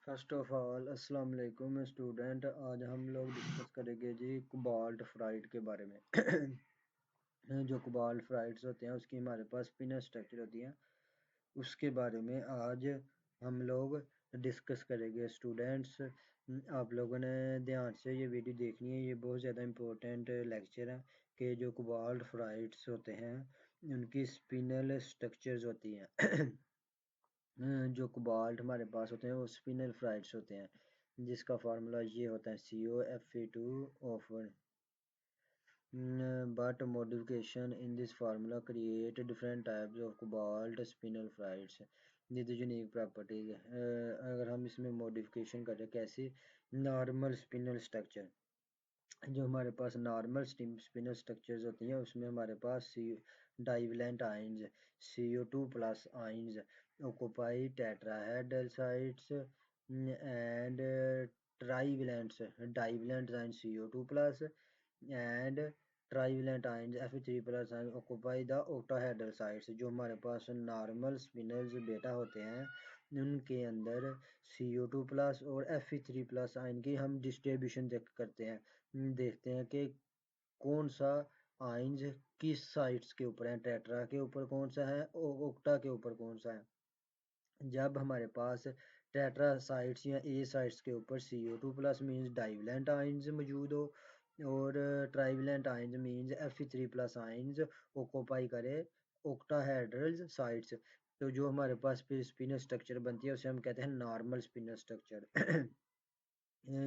First of all अस्सलाम वालेकुम student. आज हम लोग डिस्कस करेंगे जी कोबाल्ट फ्राइट के बारे में। जो कोबाल्ट फ्राइट्स होते हैं उसकी हमारे पास स्पिनर स्ट्रक्चर होती है, उसके बारे में आज हम लोग डिस्कस करेंगे स्टूडेंट्स। आप लोगों ने ध्यान से ये वीडियो देखनी है, ये बहुत ज़्यादा इम्पोर्टेंट लेक्चर है कि जो कोबाल्ट फ्राइट्स होते हैं उनकी स्पिनल स्ट्रक्चर्स होती हैं। जो कोबाल्ट हमारे पास होते हैं वो स्पिनल फ्राइड्स होते हैं, जिसका फार्मूला ये होता है COFe2O4। but modification in this formula create different types of cobalt spinel fluids with unique properties। अगर हम इसमें मॉडिफिकेशन करें कैसी, नॉर्मल स्पिनल स्ट्रक्चर, जो हमारे पास नॉर्मल स्पिनल स्ट्रक्चर्स होती हैं उसमें हमारे पास divalent ions CO2 plus ions occupy tetrahedral sites and trivalents divalent ions CO2 plus and trivalent ions Fe3 plus occupy the octahedral sites. जो हमारे पास नॉर्मल स्पिनल्स बेटा होते हैं उनके अंदर CO2 प्लस और Fe3 प्लस आयन की हम डिस्ट्रीब्यूशन करते हैं, देखते हैं कि कौन सा आयंस किस साइट्स के ऊपर है, टेट्रा के ऊपर कौन सा है और ओक्टा के ऊपर कौन सा है। जब हमारे पास टेट्रा साइट्स या ए साइट्स के ऊपर CO2 प्लस मीन्स डाइवलेंट आयंस मौजूद हो और trivalent ions means Fe3 plus ions occupy करे ऑक्टाहेड्रल साइट्स, तो जो हमारे पास फिर स्पिनर स्ट्रक्चर बनती है उसे हम कहते हैं नॉर्मल स्पिनर स्ट्रक्चर।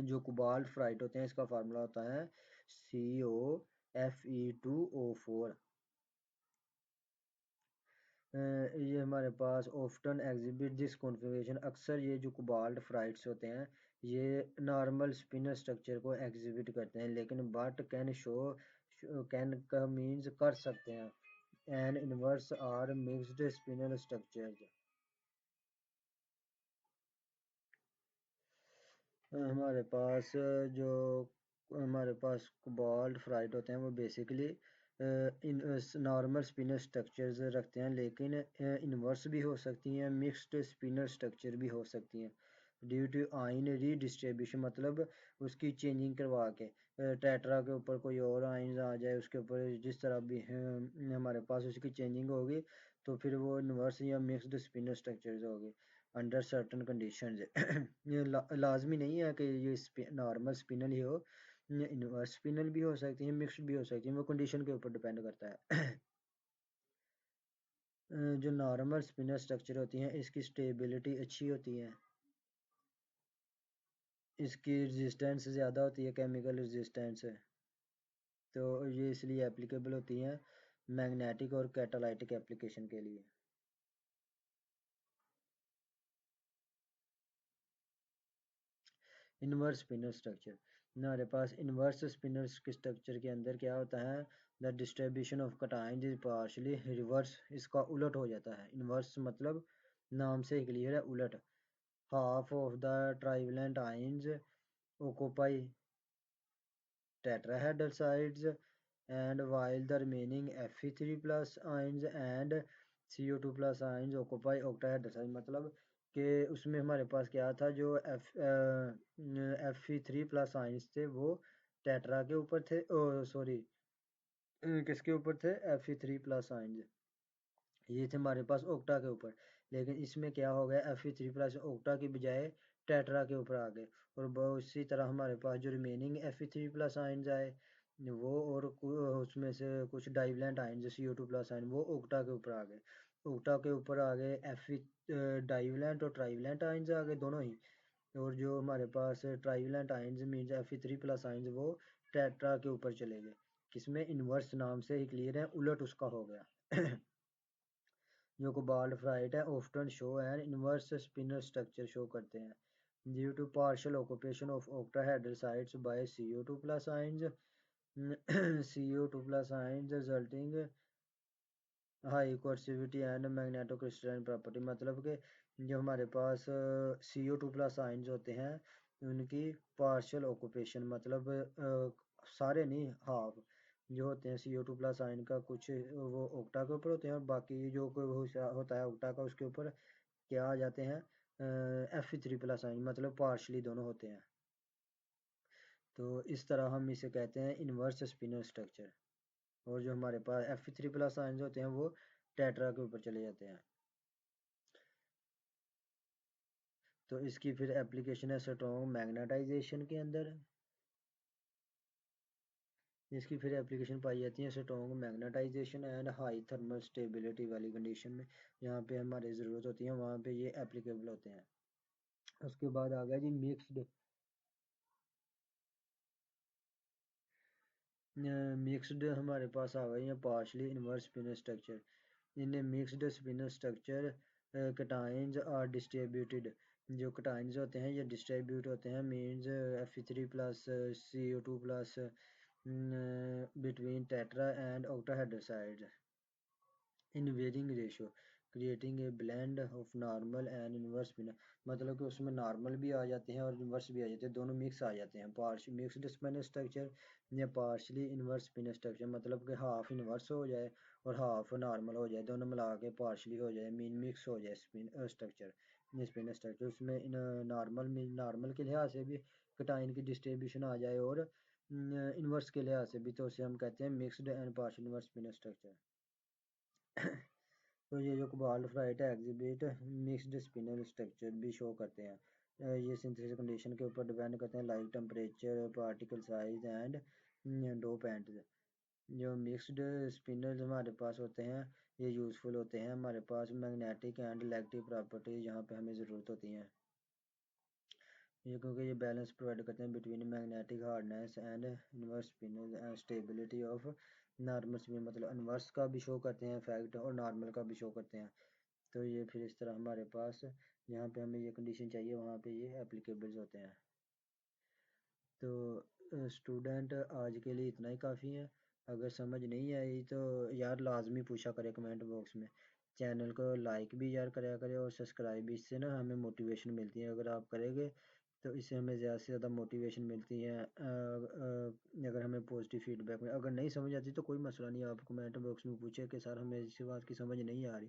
जो कोबाल्ट फ्राइट होते हैं इसका फार्मूला होता है COFe2O4। ये हमारे पास ऑफ्टन एग्जिबिट दिस कॉन्फ़िगरेशन, अक्सर ये जो कोबाल्ट फ्राइट्स होते हैं ये नॉर्मल स्पिनर स्ट्रक्चर को एग्जिबिट करते हैं, लेकिन बट कैन शो कैन का मीन्स कर सकते हैं एन इनवर्स और मिक्स्ड स्पिनर स्ट्रक्चर्स। हमारे पास जो हमारे पास कोबाल्ट फ्राइट होते हैं वो basically in normal spinner structures रखते हैं, लेकिन इनवर्स भी हो सकती हैं, मिक्स्ड स्पिनर स्ट्रक्चर भी हो सकती हैं ड्यू टू आइन रीडिस्ट्रीब्यूशन, मतलब उसकी चेंजिंग करवा के टेट्रा के ऊपर कोई और आइन आ जाए उसके ऊपर जिस तरह भी हमारे पास उसकी चेंजिंग होगी तो फिर वो इनवर्स या मिक्स्ड स्पिनर स्ट्रक्चर्स होगी अंडर सर्टन कंडीशंस। ये लाजमी नहीं है कि ये नॉर्मल स्पिनल ही हो, इनवर्स स्पिनल भी हो सकती है, मिक्स्ड भी हो सकती है, वो कंडीशन के ऊपर डिपेंड करता है। जो नॉर्मल स्पिनर स्ट्रक्चर होती हैं इसकी स्टेबिलिटी अच्छी होती है, इसकी रेजिस्टेंस ज़्यादा होती है, केमिकल रेजिस्टेंस है, तो ये इसलिए एप्लीकेबल होती हैं मैग्नेटिक और कैटालाइटिक एप्लीकेशन के लिए। इनवर्स स्पिनर स्ट्रक्चर, हमारे पास इनवर्स स्पिनर स्ट्रक्चर के अंदर क्या होता है, the distribution of cations is partially reverse, इसका उलट हो जाता है। इनवर्स मतलब नाम से ही क्लियर है, उलट। Half of the trivalent ions occupy tetrahedral sides and while the remaining Fe3 plus ions and CO2 plus ions occupy octahedral sides, मतलब कि उसमें हमारे पास क्या था, जो Fe3 प्लस आइंस थे वो टेट्रा के ऊपर थे, सॉरी किसके ऊपर थे, Fe3 प्लस आइंस ये थे हमारे पास ओक्टा के ऊपर, लेकिन इसमें क्या हो गया, Fe3 प्लस ओक्टा की बजाय टेट्रा के ऊपर आ गए, और उसी तरह हमारे पास जो रिमेनिंग Fe3 प्लस आयंस आए वो और उसमें से कुछ डाइवलेंट आयन जो CO2 प्लस आयन वो ओक्टा के ऊपर आ गए, ओक्टा के ऊपर आ गए Fe डाइवलेंट और ट्राइवलेंट आयंस आ गए दोनों ही, और जो हमारे पास trivalent ions means Fe3 plus ions वो टेट्रा के ऊपर चले गए, किसमें, इनवर्स, नाम से ही क्लियर है, उलट उसका हो गया। जो कोबाल्ट फ्राइट है often show an inverse spinel structure show करते हैं due to partial occupation of octahedral sites by CO2 plus ions. CO2 plus ions resulting high coercivity and magnetocrystalline property, मतलब कि जो हमारे पास CO2 प्लस आयंस होते हैं उनकी पार्शियल ऑक्यूपेशन, मतलब सारे नहीं, हाफ जो होते हैं CO2 प्लस आयन का, कुछ वो ओक्टा के ऊपर होते हैं और बाकी जो कोई होता है ओक्टा का उसके ऊपर क्या आ जाते हैं, Fe3+ आयन मतलब पार्शली दोनों होते हैं। तो इस तरह हम इसे कहते हैं इनवर्स स्पिनल स्ट्रक्चर। और जो हमारे पास Fe3+ आयन होते हैं वो टेट्रा के ऊपर चले जाते हैं। तो इसकी फिर एप्लीकेशन है स्ट्रॉन्ग मैग्नेटाइजेशन के अंदर। इसकी फिर एप्लीकेशन पाई जाती है strong magnetization and high thermal stability वाली कंडीशन में, जहाँ पे हमारी ज़रूरत होती है वहाँ पे ये एप्लीकेबल होते हैं। उसके बाद आ गया जी मिक्स्ड हमारे पास आ गई है partially inverse spinel structure. In mixed spinel structure cations are distributed. जो कटाइंस होते हैं ये डिस्ट्रीब्यूट होते हैं means Fe3+ CO2+ between tetra and octahedral sides in varying ratio, creating a blend of normal and inverse spinal। मतलब कि उसमें normal भी आ जाते हैं और इन्वर्स भी आ जाते हैं, दोनों मिक्स आ जाते हैं। पार्श मिक्स्ड स्पिनल स्ट्रक्चर या पार्शली इन्वर्स स्पिनल स्ट्रक्चर मतलब कि हाफ इन्वर्स हो जाए और हाफ नॉर्मल हो जाए, दोनों मिला के पार्शली हो जाए, मीन मिक्स हो जाए स्पिन स्ट्रक्चर स्पिनल स्ट्रक्चर। उसमें नॉर्मल नॉर्मल के लिहाज से भी कटाइन की डिस्ट्रीब्यूशन आ जाए और इन्वर्स के लिहाज से भी, तो उसे हम कहते हैं mixed and partial inverse spinel structure. तो ये जो कोबाल्ट फ्लाइट है एग्जिबिट मिक्स्ड स्पिनल स्ट्रक्चर भी शो करते हैं। ये सिंथेसिस कंडीशन के ऊपर डिपेंड करते हैं like temperature particle size and dopant. जो मिक्स्ड स्पिनल्स हमारे पास होते हैं ये यूज़फुल होते हैं हमारे पास मैग्नेटिक एंड इलेक्ट्रिक प्रॉपर्टीज जहाँ पे हमें ज़रूरत होती है। ये क्योंकि ये बैलेंस प्रोवाइड करते हैं between magnetic hardness and inverse spinel and stability of normal spin. मतलब इनवर्स का भी शो करते हैं इफेक्ट और नॉर्मल का भी शो करते हैं। तो ये फिर इस तरह हमारे पास जहाँ पे हमें ये कंडीशन चाहिए वहाँ पे ये एप्लीकेबल्स होते हैं। तो स्टूडेंट आज के लिए इतना ही काफ़ी है। अगर समझ नहीं आई तो यार लाजमी पूछा करे कमेंट बॉक्स में। चैनल को लाइक भी यार करा करे और सब्सक्राइब भी, इससे ना हमें मोटिवेशन मिलती है। अगर आप करेंगे तो इससे हमें ज़्यादा से ज़्यादा मोटिवेशन मिलती है। अगर हमें पॉजिटिव फीडबैक में अगर नहीं समझ आती तो कोई मसला नहीं, आप कमेंट बॉक्स में पूछे कि सर हमें इसी बात की समझ नहीं आ रही,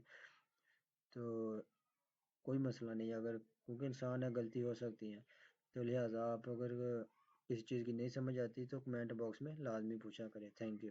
तो कोई मसला नहीं। अगर क्योंकि इंसान है गलती हो सकती है, तो लिहाजा आप अगर किसी चीज़ की नहीं समझ आती तो कमेंट बॉक्स में लाजमी पूछा करें। Thank you.